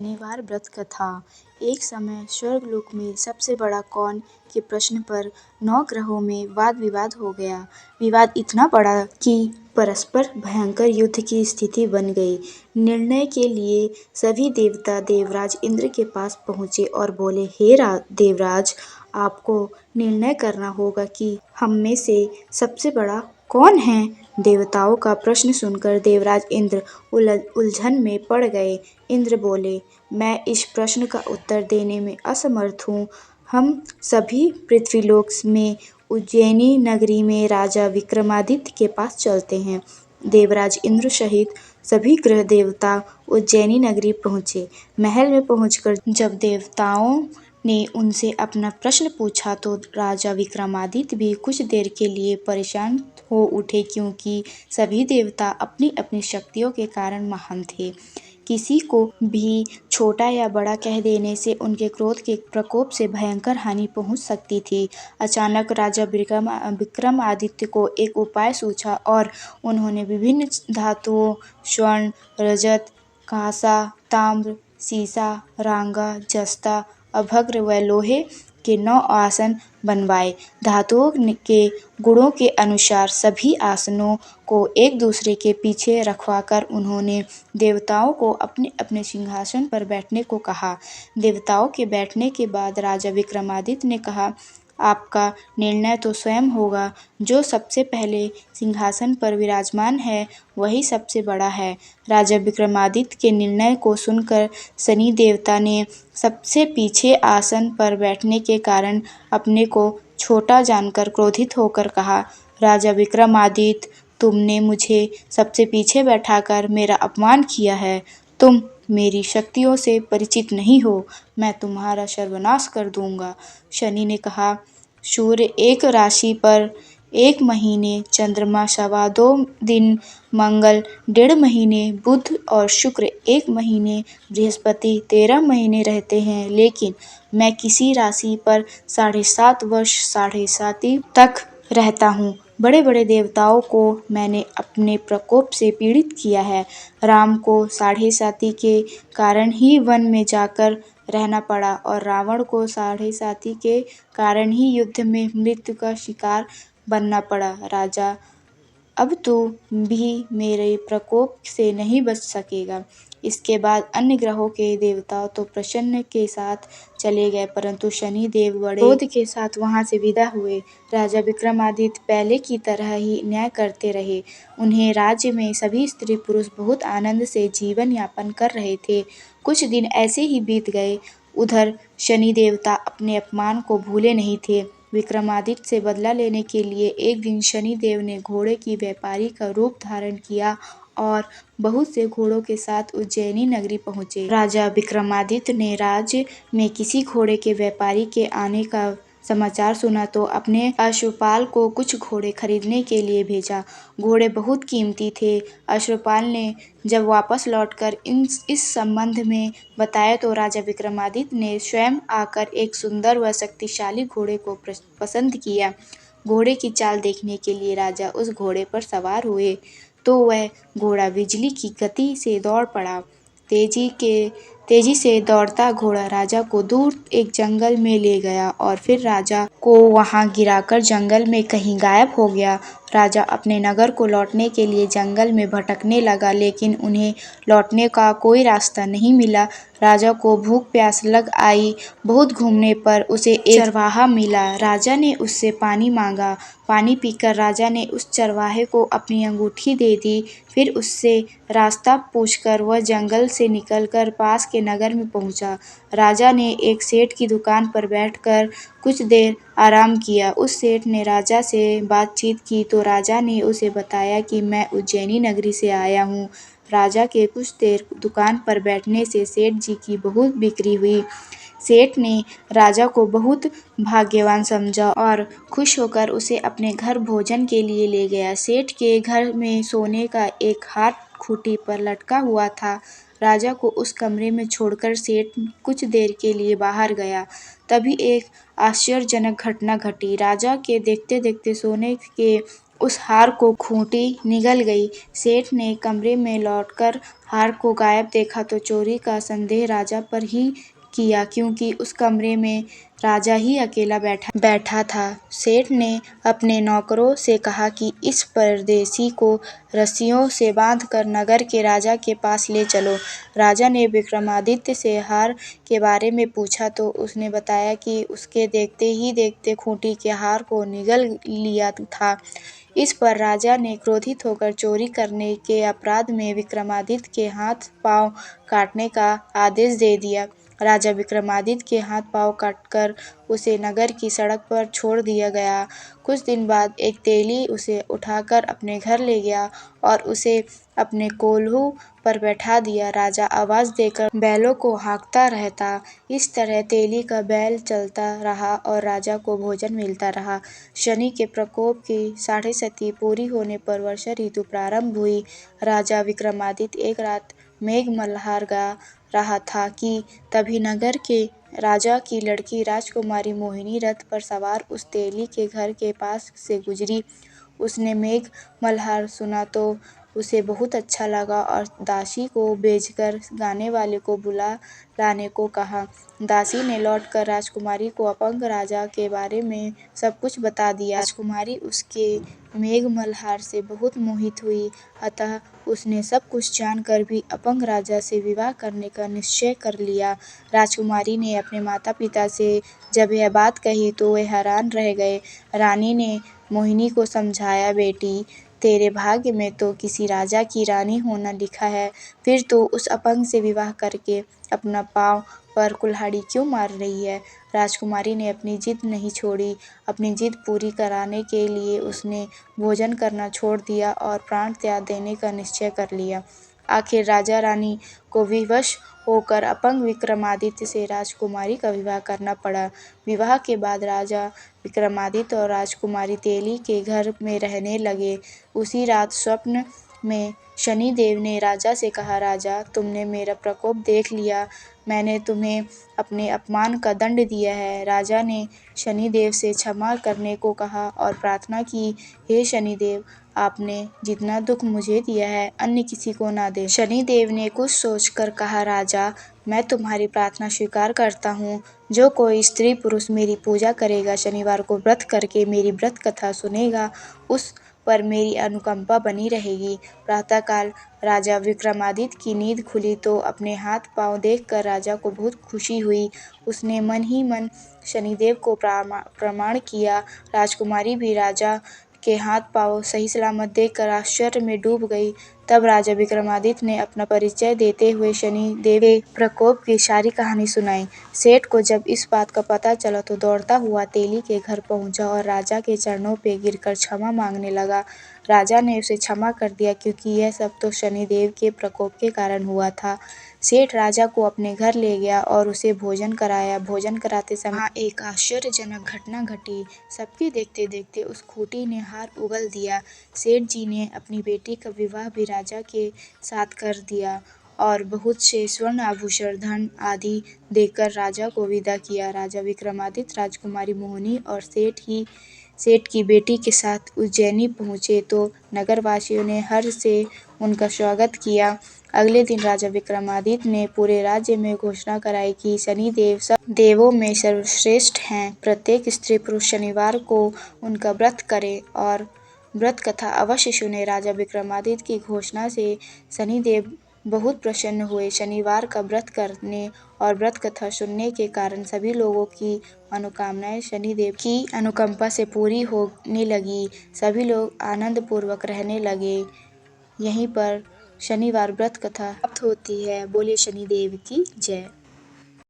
शनिवार व्रत कथा। एक समय स्वर्गलोक में सबसे बड़ा कौन के प्रश्न पर 9 ग्रहों में वाद विवाद हो गया। विवाद इतना बड़ा कि परस्पर भयंकर युद्ध की स्थिति बन गई। निर्णय के लिए सभी देवता देवराज इंद्र के पास पहुँचे और बोले, हे देवराज, आपको निर्णय करना होगा कि हम में से सबसे बड़ा कौन है। देवताओं का प्रश्न सुनकर देवराज इंद्र उलझन में पड़ गए। इंद्र बोले, मैं इस प्रश्न का उत्तर देने में असमर्थ हूँ। हम सभी पृथ्वीलोक में उज्जैनी नगरी में राजा विक्रमादित्य के पास चलते हैं। देवराज इंद्र सहित सभी ग्रह देवता उज्जैनी नगरी पहुँचे। महल में पहुँचकर जब देवताओं ने उनसे अपना प्रश्न पूछा तो राजा विक्रमादित्य भी कुछ देर के लिए परेशान हो उठे, क्योंकि सभी देवता अपनी अपनी शक्तियों के कारण महान थे। किसी को भी छोटा या बड़ा कह देने से उनके क्रोध के प्रकोप से भयंकर हानि पहुंच सकती थी। अचानक राजा विक्रमादित्य को एक उपाय सूझा और उन्होंने विभिन्न धातुओं स्वर्ण, रजत, कांसा, ताम्र, सीसा, रांगा, जस्ता, अभ्रक व लोहे के 9 आसन बनवाए। धातुओं के गुणों के अनुसार सभी आसनों को एक दूसरे के पीछे रखवाकर उन्होंने देवताओं को अपने अपने सिंहासन पर बैठने को कहा। देवताओं के बैठने के बाद राजा विक्रमादित्य ने कहा, आपका निर्णय तो स्वयं होगा। जो सबसे पहले सिंहासन पर विराजमान है वही सबसे बड़ा है। राजा विक्रमादित्य के निर्णय को सुनकर शनि देवता ने सबसे पीछे आसन पर बैठने के कारण अपने को छोटा जानकर क्रोधित होकर कहा, राजा विक्रमादित्य, तुमने मुझे सबसे पीछे बैठाकर मेरा अपमान किया है। तुम मेरी शक्तियों से परिचित नहीं हो। मैं तुम्हारा सर्वनाश कर दूंगा। शनि ने कहा, सूर्य एक राशि पर 1 महीने, चंद्रमा 2.25 दिन, मंगल 1.5 महीने, बुध और शुक्र 1 महीने, बृहस्पति 13 महीने रहते हैं, लेकिन मैं किसी राशि पर 7.5 वर्ष 7.5 तक रहता हूँ। बड़े बड़े देवताओं को मैंने अपने प्रकोप से पीड़ित किया है। राम को 7.5 के कारण ही वन में जाकर रहना पड़ा और रावण को 7.5 के कारण ही युद्ध में मृत्यु का शिकार बनना पड़ा। राजा, अब तू भी मेरे प्रकोप से नहीं बच सकेगा। इसके बाद अन्य ग्रहों के देवता तो प्रसन्न के साथ चले गए, परंतु शनि देव बड़े क्रोध के साथ वहां से विदा हुए। राजा विक्रमादित्य पहले की तरह ही न्याय करते रहे। उन्हें राज्य में सभी स्त्री पुरुष बहुत आनंद से जीवन यापन कर रहे थे। कुछ दिन ऐसे ही बीत गए। उधर शनि देवता अपने अपमान को भूले नहीं थे। विक्रमादित्य से बदला लेने के लिए एक दिन शनि देव ने घोड़े की व्यापारी का रूप धारण किया और बहुत से घोड़ों के साथ उज्जैनी नगरी पहुंचे। राजा विक्रमादित्य ने राज्य में किसी घोड़े के व्यापारी के आने का समाचार सुना तो अपने अश्वपाल को कुछ घोड़े खरीदने के लिए भेजा। घोड़े बहुत कीमती थे। अश्वपाल ने जब वापस लौटकर इस संबंध में बताया तो राजा विक्रमादित्य ने स्वयं आकर एक सुंदर व शक्तिशाली घोड़े को पसंद किया। घोड़े की चाल देखने के लिए राजा उस घोड़े पर सवार हुए तो वह घोड़ा बिजली की गति से दौड़ पड़ा। तेजी से दौड़ता घोड़ा राजा को दूर एक जंगल में ले गया और फिर राजा को वहां गिराकर जंगल में कहीं गायब हो गया। राजा अपने नगर को लौटने के लिए जंगल में भटकने लगा, लेकिन उन्हें लौटने का कोई रास्ता नहीं मिला। राजा को भूख प्यास लग आई। बहुत घूमने पर उसे एक चरवाहा मिला। राजा ने उससे पानी मांगा। पानी पीकर राजा ने उस चरवाहे को अपनी अंगूठी दे दी। फिर उससे रास्ता पूछकर वह जंगल से निकलकर पास के नगर में पहुंचा। राजा ने एक सेठ की दुकान पर बैठकर कुछ देर आराम किया। उस सेठ ने राजा से बातचीत की तो राजा ने उसे बताया कि मैं उज्जैनी नगरी से आया हूँ। राजा के कुछ देर दुकान पर बैठने से सेठ जी की बहुत बिक्री हुई। सेठ ने राजा को बहुत भाग्यवान समझा और खुश होकर उसे अपने घर भोजन के लिए ले गया। सेठ के घर में सोने का एक हार खूंटी पर लटका हुआ था। राजा को उस कमरे में छोड़कर सेठ कुछ देर के लिए बाहर गया। तभी एक आश्चर्यजनक घटना घटी। राजा के देखते देखते सोने के उस हार को खूंटी निगल गई। सेठ ने कमरे में लौटकर हार को गायब देखा तो चोरी का संदेह राजा पर ही किया, क्योंकि उस कमरे में राजा ही अकेला बैठा था। सेठ ने अपने नौकरों से कहा कि इस परदेसी को रस्सियों से बांधकर नगर के राजा के पास ले चलो। राजा ने विक्रमादित्य से हार के बारे में पूछा तो उसने बताया कि उसके देखते ही देखते खूंटी के हार को निगल लिया था। इस पर राजा ने क्रोधित होकर चोरी करने के अपराध में विक्रमादित्य के हाथ पांव काटने का आदेश दे दिया। राजा विक्रमादित्य के हाथ पांव काटकर उसे नगर की सड़क पर छोड़ दिया गया। कुछ दिन बाद एक तेली उसे उठाकर अपने घर ले गया और उसे अपने कोल्हू पर बैठा दिया। राजा आवाज देकर बैलों को हाँकता रहता। इस तरह तेली का बैल चलता रहा और राजा को भोजन मिलता रहा। शनि के प्रकोप की 6.5 पूरी होने पर वर्षा ऋतु प्रारंभ हुई। राजा विक्रमादित्य एक रात मेघ मल्हार गा रहा था कि तभी नगर के राजा की लड़की राजकुमारी मोहिनी रथ पर सवार उस तेली के घर के पास से गुजरी। उसने मेघ मल्हार सुना तो उसे बहुत अच्छा लगा और दासी को भेजकर गाने वाले को बुला लाने को कहा। दासी ने लौटकर राजकुमारी को अपंग राजा के बारे में सब कुछ बता दिया। राजकुमारी उसके मेघ मल्हार से बहुत मोहित हुई, अतः उसने सब कुछ जानकर भी अपंग राजा से विवाह करने का निश्चय कर लिया। राजकुमारी ने अपने माता पिता से जब यह बात कही तो वे हैरान रह गए। रानी ने मोहिनी को समझाया, बेटी तेरे भाग्य में तो किसी राजा की रानी होना लिखा है, फिर तो उस अपंग से विवाह करके अपना पांव पर कुल्हाड़ी क्यों मार रही है। राजकुमारी ने अपनी जिद नहीं छोड़ी। अपनी जिद पूरी कराने के लिए उसने भोजन करना छोड़ दिया और प्राण त्याग देने का निश्चय कर लिया। आखिर राजा रानी को विवश होकर अपंग विक्रमादित्य से राजकुमारी का विवाह करना पड़ा। विवाह के बाद राजा विक्रमादित्य और राजकुमारी तेली के घर में रहने लगे। उसी रात स्वप्न में शनिदेव ने राजा से कहा, राजा तुमने मेरा प्रकोप देख लिया, मैंने तुम्हें अपने अपमान का दंड दिया है। राजा ने शनिदेव से क्षमा करने को कहा और प्रार्थना की, हे शनिदेव आपने जितना दुख मुझे दिया है अन्य किसी को ना दे। शनिदेव ने कुछ सोचकर कहा, राजा मैं तुम्हारी प्रार्थना स्वीकार करता हूँ। जो कोई स्त्री पुरुष मेरी पूजा करेगा, शनिवार को व्रत करके मेरी व्रत कथा सुनेगा, उस पर मेरी अनुकंपा बनी रहेगी। प्रातःकाल राजा विक्रमादित्य की नींद खुली तो अपने हाथ पांव देखकर राजा को बहुत खुशी हुई। उसने मन ही मन शनिदेव को प्रणाम किया। राजकुमारी भी राजा के हाथ पांव सही सलामत देखकर आश्चर्य में डूब गई। तब राजा विक्रमादित्य ने अपना परिचय देते हुए शनिदेव के प्रकोप की सारी कहानी सुनाई। सेठ को जब इस बात का पता चला तो दौड़ता हुआ तेली के घर पहुंचा और राजा के चरणों पे गिरकर क्षमा मांगने लगा। राजा ने उसे क्षमा कर दिया, क्योंकि यह सब तो शनिदेव के प्रकोप के कारण हुआ था। सेठ राजा को अपने घर ले गया और उसे भोजन कराया। भोजन कराते समय एक आश्चर्यजनक घटना घटी। सबके देखते देखते उस खूंटी ने हार उगल दिया। सेठ जी ने अपनी बेटी का विवाह भी राजा के साथ कर दिया और बहुत से स्वर्ण आभूषण, धन आदि देकर राजा को विदा किया। राजा विक्रमादित्य राजकुमारी मोहिनी और सेठ की बेटी के साथ उज्जैनी पहुंचे तो नगरवासियों ने हर्ष से उनका स्वागत किया। अगले दिन राजा विक्रमादित्य ने पूरे राज्य में घोषणा कराई कि शनिदेव सब देवों में सर्वश्रेष्ठ हैं। प्रत्येक स्त्री पुरुष शनिवार को उनका व्रत करे और व्रत कथा अवश्य सुने। राजा विक्रमादित्य की घोषणा से शनिदेव बहुत प्रसन्न हुए। शनिवार का व्रत करने और व्रत कथा सुनने के कारण सभी लोगों की मनोकामनाएं शनिदेव की अनुकंपा से पूरी होने लगी। सभी लोग आनंद पूर्वक रहने लगे। यहीं पर शनिवार व्रत कथा समाप्त होती है। बोलिए शनिदेव की जय।